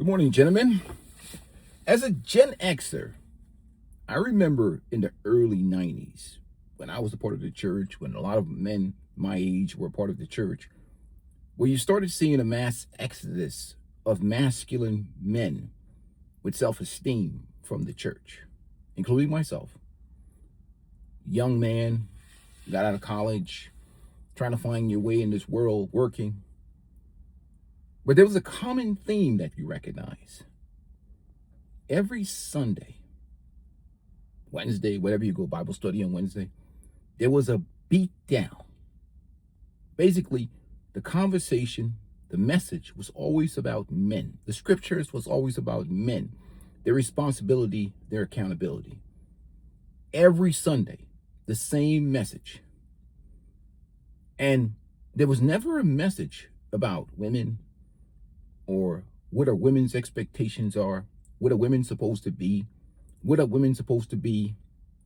morning, gentlemen. As a Gen Xer, I remember in the early 90s when I was a part of the church, when a lot of men my age were part of the church, where you started seeing a mass exodus of masculine men with self-esteem from the church, including myself. Young man, got out of college, trying to find your way in this world, working. But there was a common theme that you recognize. Every Sunday, Wednesday, whatever you go, Bible study on Wednesday, there was a beat down. Basically, the conversation, the message was always about men. The scriptures was always about men, their responsibility, their accountability. Every Sunday, the same message. And there was never a message about women or what are women's expectations are, what are women supposed to be, what are women supposed to be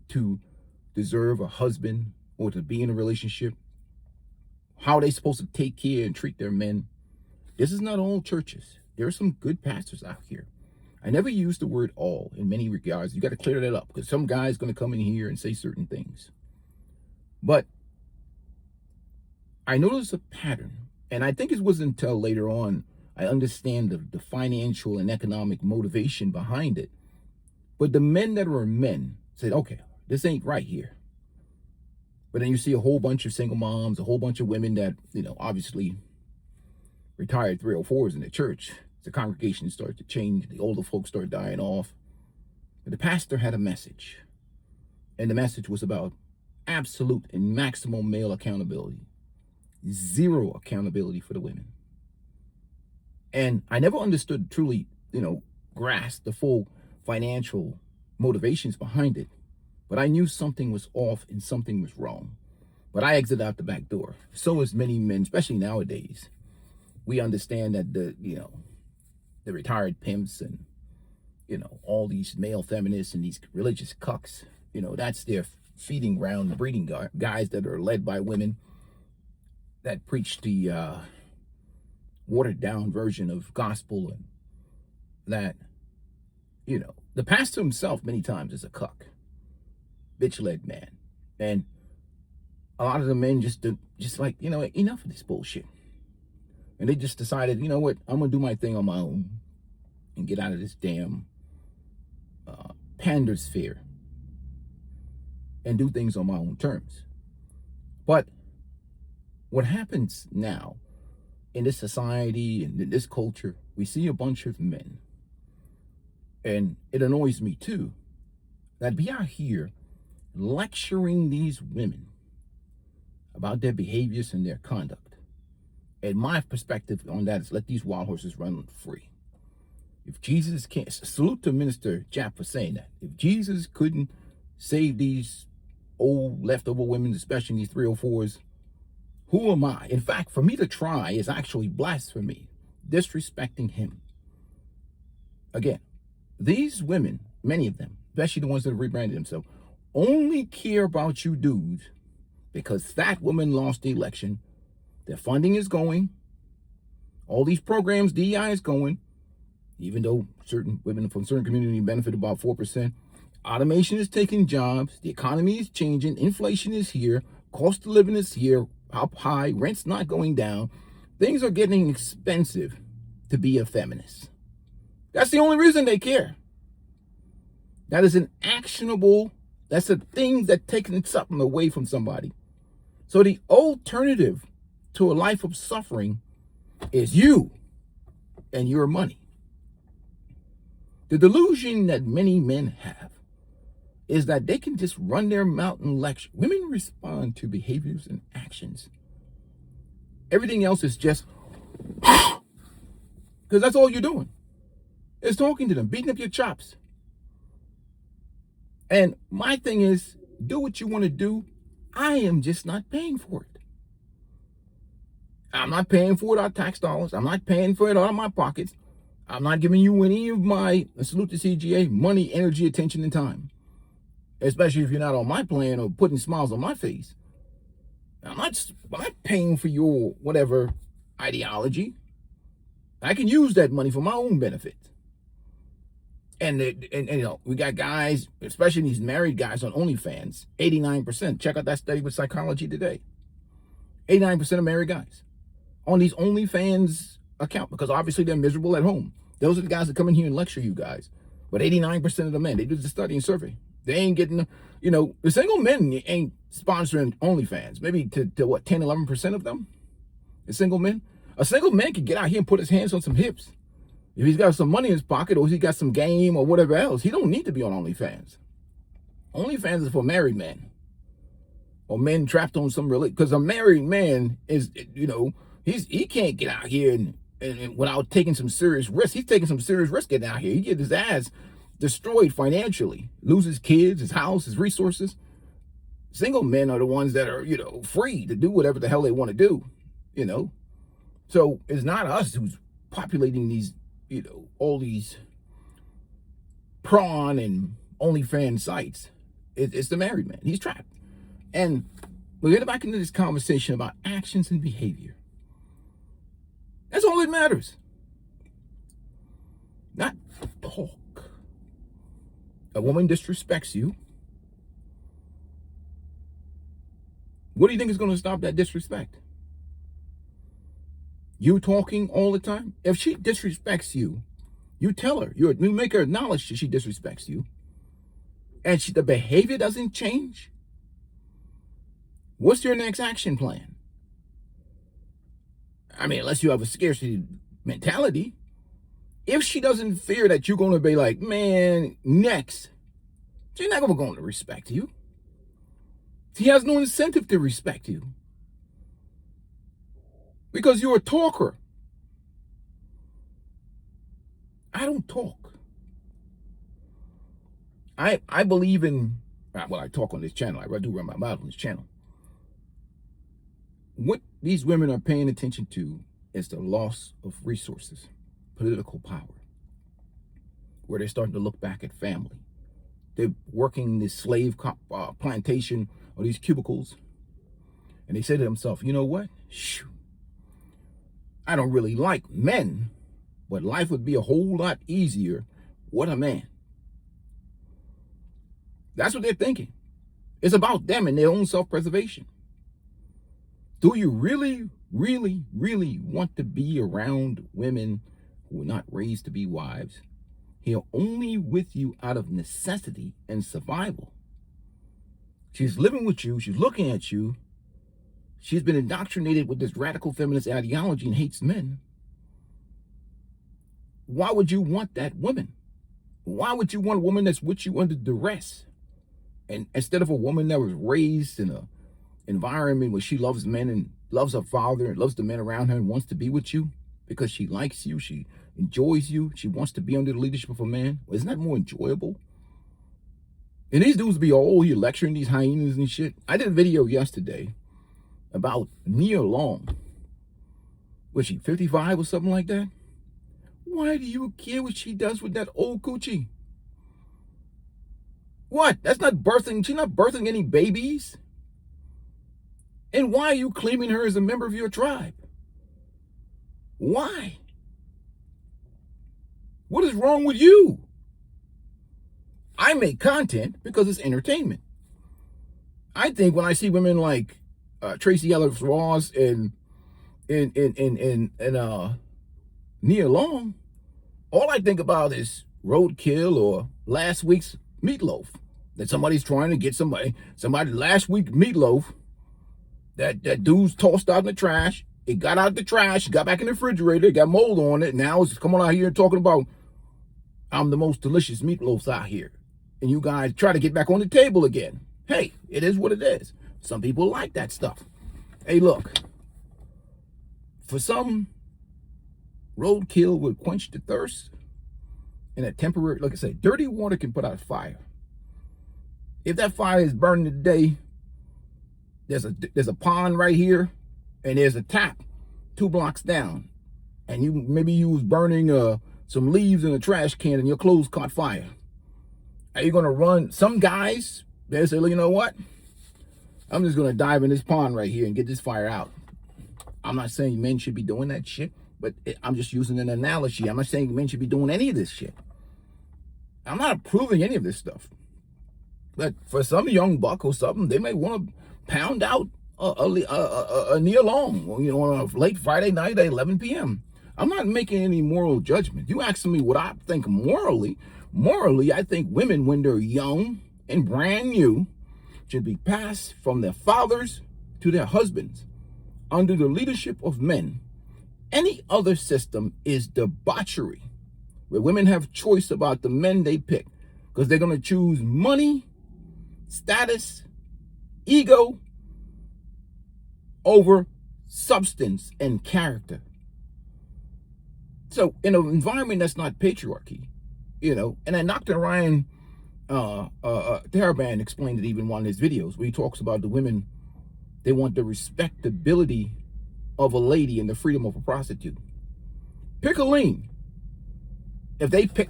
to deserve a husband or to be in a relationship, how are they supposed to take care and treat their men. This is not all churches. There are some good pastors out here. I never use the word all in many regards. You got to clear that up because some guy's going to come in here and say certain things. But I noticed a pattern, and I think it wasn't until later on I understand the financial and economic motivation behind it. But the men that were men said, okay, this ain't right here. But then you see a whole bunch of single moms, a whole bunch of women that, obviously retired 304s in the church. The congregation started to change. The older folks started dying off. But the pastor had a message. And the message was about absolute and maximum male accountability. Zero accountability for the women. And I never understood truly, grasp the full financial motivations behind it. But I knew something was off and something was wrong. But I exited out the back door. So as many men, especially nowadays, we understand that the retired pimps and, all these male feminists and these religious cucks, that's their feeding ground, the breeding guys that are led by women that preach the watered down version of gospel, and that, the pastor himself many times is a cuck, bitch-led man. And a lot of the men just like, enough of this bullshit. And they just decided, you know what, I'm going to do my thing on my own and get out of this damn pander sphere and do things on my own terms. But what happens now in this society and in this culture, we see a bunch of men, and it annoys me too, that we are here lecturing these women about their behaviors and their conduct. And my perspective on that is let these wild horses run free. If Jesus can't, salute to Minister Japp for saying that. If Jesus couldn't save these old leftover women, especially these 304s, who am I? In fact, for me to try is actually blasphemy, disrespecting him. Again, these women, many of them, especially the ones that have rebranded themselves, only care about you dudes because that woman lost the election. Their funding is going. All these programs, DEI is going, even though certain women from certain communities benefit about 4%. Automation is taking jobs. The economy is changing. Inflation is here. Cost of living is here. Up high, rent's not going down. Things are getting expensive to be a feminist. That's the only reason they care. That is an actionable, that's a thing that taking something away from somebody. So the alternative to a life of suffering is you and your money. The delusion that many men have is that they can just run their mouth and lecture. Women respond to behaviors and actions. Everything else is just because that's all you're doing. Is talking to them, beating up your chops. And my thing is, do what you want to do. I am just not paying for it. I'm not paying for it out of tax dollars. I'm not paying for it out of my pockets. I'm not giving you any of my, salute to CGA, money, energy, attention, and time. Especially if you're not on my plan or putting smiles on my face. I'm not paying for your whatever ideology. I can use that money for my own benefit. And you know, we got guys, especially these married guys on OnlyFans, 89%. Check out that study with Psychology Today. 89% of married guys on these OnlyFans account, because obviously they're miserable at home. Those are the guys that come in here and lecture you guys. But 89% of the men, they did the study and survey. They ain't getting, you know, the single men ain't sponsoring OnlyFans. Maybe to what, 10, 11% of them? The single men? A single man can get out here and put his hands on some hips. If he's got some money in his pocket, or he got some game or whatever else, he don't need to be on OnlyFans. OnlyFans is for married men, or men trapped on some religion. Because a married man is, you know, he can't get out here and without taking some serious risks. He's taking some serious risk getting out here. He get his ass destroyed financially, loses kids, his house, his resources. Single men are the ones that are, you know, free to do whatever the hell they want to do, you know. So it's not us who's populating these, you know, all these prawn and OnlyFans sites. It's the married man. He's trapped. And we're getting back into this conversation about actions and behavior. That's all that matters. Not talk. A woman disrespects you. What do you think is going to stop that disrespect? You talking all the time? If she disrespects you, you tell her. You make her acknowledge that she disrespects you. And the behavior doesn't change. What's your next action plan? I mean, unless you have a scarcity mentality. If she doesn't fear that you're going to be like, man, next, she's not going to respect you. She has no incentive to respect you. Because you're a talker. I don't talk. I believe in, well, I talk on this channel. I do run my mouth on this channel. What these women are paying attention to is the loss of resources, political power, where they're starting to look back at family. They're working this slave plantation or these cubicles, and they say to themselves, you know what? Shoo. I don't really like men, but life would be a whole lot easier with a man. That's what they're thinking. It's about them and their own self-preservation. Do you really, really, really want to be around women who were not raised to be wives? Here only with you out of necessity and survival. She's living with you. She's looking at you. She's been indoctrinated with this radical feminist ideology and hates men. Why would you want that woman? Why would you want a woman that's with you under duress? And instead of a woman that was raised in an environment where she loves men and loves her father and loves the men around her and wants to be with you because she likes you, she enjoys you, she wants to be under the leadership of a man. Well, isn't that more enjoyable? And these dudes be all here lecturing these hyenas and shit. I did a video yesterday about Nia Long. Was she 55 or something like that? Why do you care what she does with that old coochie? What? That's not birthing. She's not birthing any babies. And why are you claiming her as a member of your tribe? Why? What is wrong with you? I make content because it's entertainment. I think when I see women like Tracy Ellis Ross and Nia Long, all I think about is Roadkill or last week's Meatloaf. That somebody's trying to get somebody last week Meatloaf, that dude's tossed out in the trash. It got out the trash, got back in the refrigerator, got mold on it. Now it's coming out here talking about, I'm the most delicious meatloafs out here. And you guys try to get back on the table again. Hey, it is what it is. Some people like that stuff. Hey, look. For some, roadkill would quench the thirst. And a temporary, like I said, dirty water can put out a fire. If that fire is burning today, there's a pond right here, and there's a tap 2 blocks down. And maybe you was burning some leaves in a trash can and your clothes caught fire. Are you gonna run? Some guys, they say, you know what? I'm just gonna dive in this pond right here and get this fire out. I'm not saying men should be doing that shit, But I'm just using an analogy. I'm not saying men should be doing any of this shit. I'm not approving any of this stuff. But for some young buck or something, they may want to pound out a Nia Long, on a late Friday night at 11 p.m. I'm not making any moral judgment. You asking me what I think morally. Morally, I think women, when they're young and brand new, should be passed from their fathers to their husbands under the leadership of men. Any other system is debauchery, where women have choice about the men they pick, because they're going to choose money, status, ego over substance and character. So in an environment that's not patriarchy, and then Dr. Ryan Taraban explained it even in one of his videos where he talks about the women, they want the respectability of a lady and the freedom of a prostitute. Pick a lane. If they pick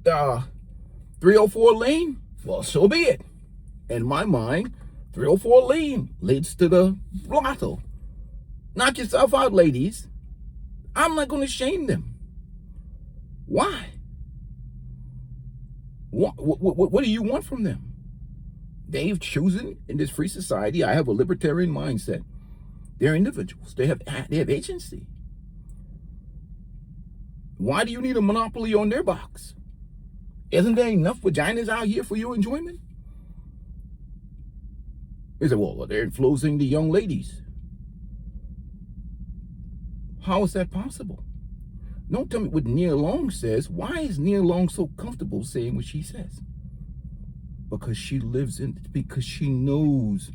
304 lane, well, so be it. In my mind, 304 lane leads to the brothel. Knock yourself out, ladies. I'm not going to shame them. Why? What do you want from them? They've chosen in this free society. I have a libertarian mindset. They're individuals. They have agency. Why do you need a monopoly on their box? Isn't there enough vaginas out here for your enjoyment? They say, well, they're influencing the young ladies. How is that possible? Don't tell me what Nia Long says. Why is Nia Long so comfortable saying what she says? Because she because she knows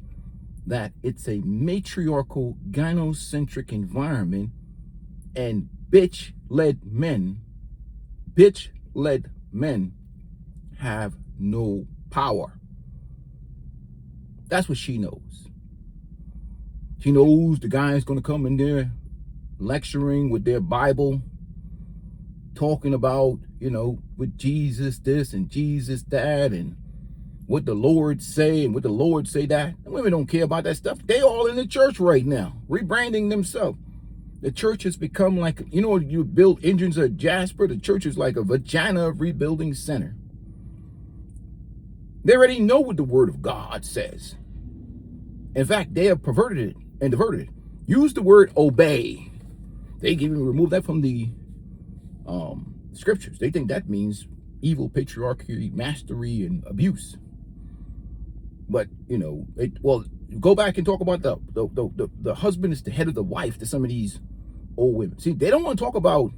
that it's a matriarchal, gynocentric environment, and bitch-led men have no power. That's what she knows. She knows the guy's going to come in there lecturing with their Bible, talking about, with Jesus this and Jesus that, and what the Lord say and what the Lord say that. And women don't care about that stuff. They all in the church right now, rebranding themselves. The church has become like, you build engines of Jasper. The church is like a vagina rebuilding center. They already know what the word of God says. In fact, they have perverted it and diverted it. Use the word obey. They even remove that from the scriptures. They think that means evil, patriarchy, mastery, and abuse. But, go back and talk about the husband is the head of the wife to some of these old women. See, they don't want to talk about,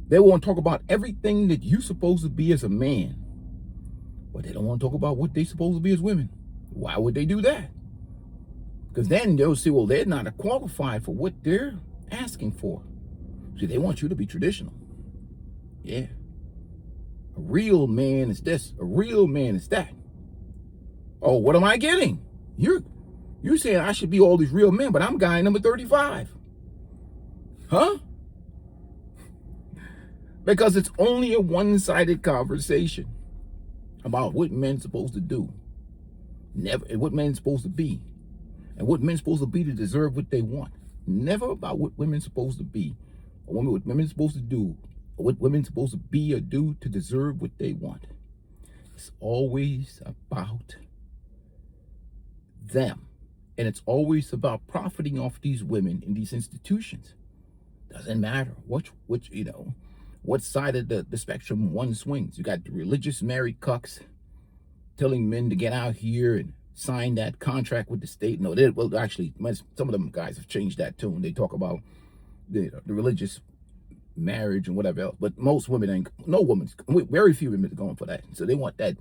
they want to talk about everything that you're supposed to be as a man. But they don't want to talk about what they're supposed to be as women. Why would they do that? Because then they'll say, well, they're not qualified for what they're asking for. See, they want you to be traditional. Yeah. A real man is this. A real man is that. Oh, what am I getting? You're saying I should be all these real men, but I'm guy number 35. Huh? Because it's only a one-sided conversation about what men's supposed to do. Never, and what men's supposed to be. And what men's supposed to be to deserve what they want. Never about what women's supposed to be. Or what women's supposed to do. Or what women's supposed to be or do to deserve what they want. It's always about them. And it's always about profiting off these women in these institutions. Doesn't matter what side of the spectrum one swings. You got the religious married cucks telling men to get out here and sign that contract with the state. No, actually, some of them guys have changed that tune. They talk about the religious marriage and whatever else. But most women very few women are going for that. So they want that.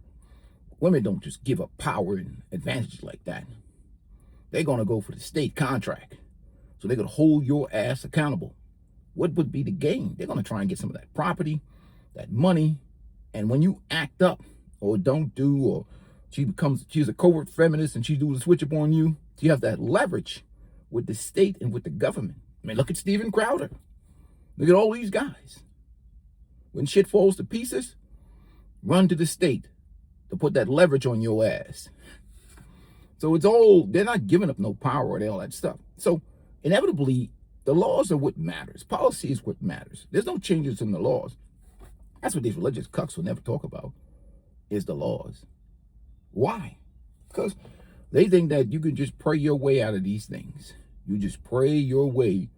Women don't just give up power and advantages like that. They're going to go for the state contract. So they're going to hold your ass accountable. What would be the gain? They're going to try and get some of that property, that money. And when you act up or don't do, or she's a covert feminist and she do the switch up on you, you have that leverage with the state and with the government. I mean, look at Steven Crowder. Look at all these guys. When shit falls to pieces, run to the state to put that leverage on your ass. So they're not giving up no power or all that stuff. So inevitably, The laws are what matters. Policy is what matters. There's no changes in the laws. That's what these religious cucks will never talk about, is the laws. Why? Because they think that you can just pray your way out of these things. You just pray your way.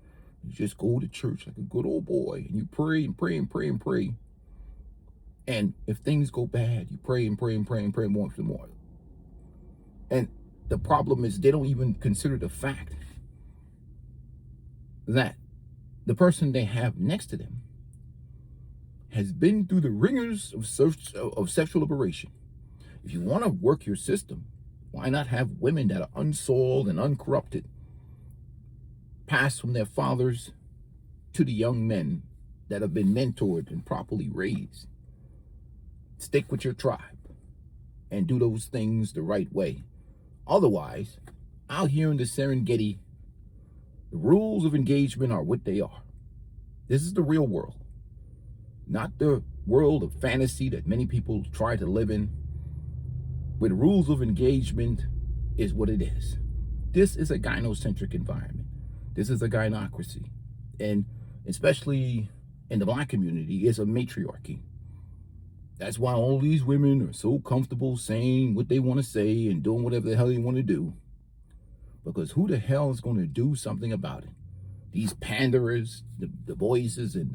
You just go to church like a good old boy, and you pray and pray and pray and pray. And if things go bad, you pray and pray and pray and pray more and more. And the problem is they don't even consider the fact that the person they have next to them has been through the ringers of sexual liberation. If you want to work your system, why not have women that are unsoiled and uncorrupted pass from their fathers to the young men that have been mentored and properly raised? Stick with your tribe and do those things the right way. Otherwise, out here in the Serengeti, the rules of engagement are what they are. This is the real world, not the world of fantasy that many people try to live in, where the rules of engagement is what it is. This is a gynocentric environment. This is a gynocracy. And especially in the Black community, it's a matriarchy. That's why all these women are so comfortable saying what they want to say and doing whatever the hell they want to do. Because who the hell is going to do something about it? These panderers, the Boyces and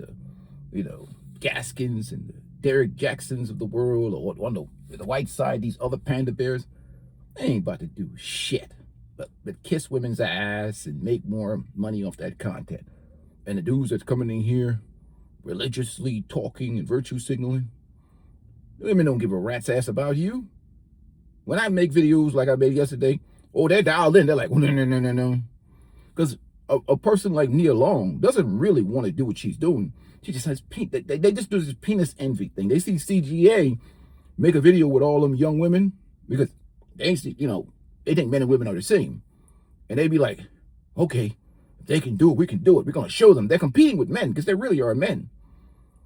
the, Gaskins and the Derek Jacksons of the world, or on the white side, these other panda bears, they ain't about to do shit but kiss women's ass and make more money off that content. And the dudes that's coming in here religiously talking and virtue signaling, women don't give a rat's ass about you. When I make videos like I made yesterday, they're dialed in. They're like, no. Because a person like Nia Long doesn't really want to do what she's doing. She just has, they just do this penis envy thing. They see CGA make a video with all them young women because they see, they think men and women are the same. And they be like, okay, if they can do it, we can do it. We're going to show them. They're competing with men because they really are men.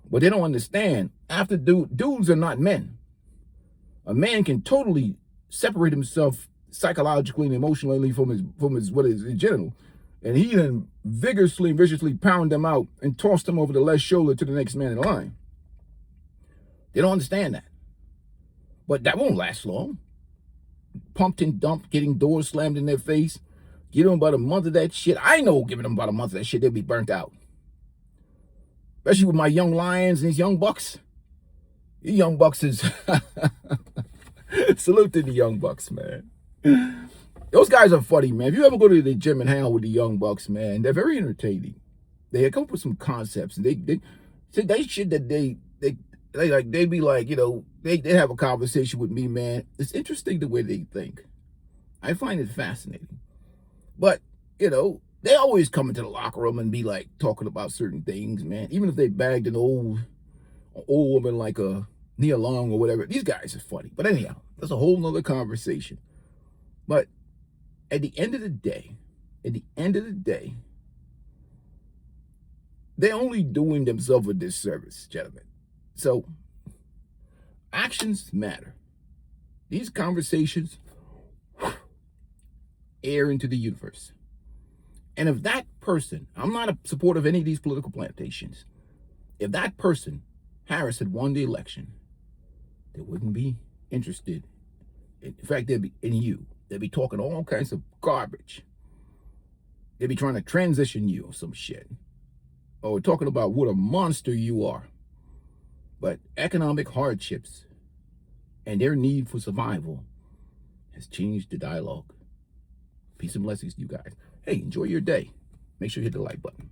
But they don't understand. After dudes are not men. A man can totally separate himself psychologically and emotionally from his genital, and he then vigorously and viciously pound them out and toss them over the left shoulder to the next man in line. They don't understand that. But that won't last long. Pumped and dumped, getting doors slammed in their face. Give them about a month of that shit. I know giving them about a month of that shit, they'll be burnt out. Especially with my young lions and these young bucks. These young bucks is... Salute to the young bucks, man. Those guys are funny, man. If you ever go to the gym and hang out with the young bucks, man, they're very entertaining. They come up with some concepts, and they say that shit that they be like, they have a conversation with me, man. It's interesting the way they think. I find it fascinating. But, they always come into the locker room and be like talking about certain things, man. Even if they bagged an old woman like a Nia Long or whatever, these guys are funny. But anyhow, that's a whole nother conversation. But at the end of the day, they're only doing themselves a disservice, gentlemen. So actions matter. These conversations air into the universe. And if that person, I'm not a supporter of any of these political plantations, if that person, Harris, had won the election, they wouldn't be interested. In fact, they'd be in you. They'd be talking all kinds of garbage. They'd be trying to transition you or some shit. Or talking about what a monster you are. But economic hardships and their need for survival has changed the dialogue. Peace and blessings to you guys. Hey, enjoy your day. Make sure you hit the like button.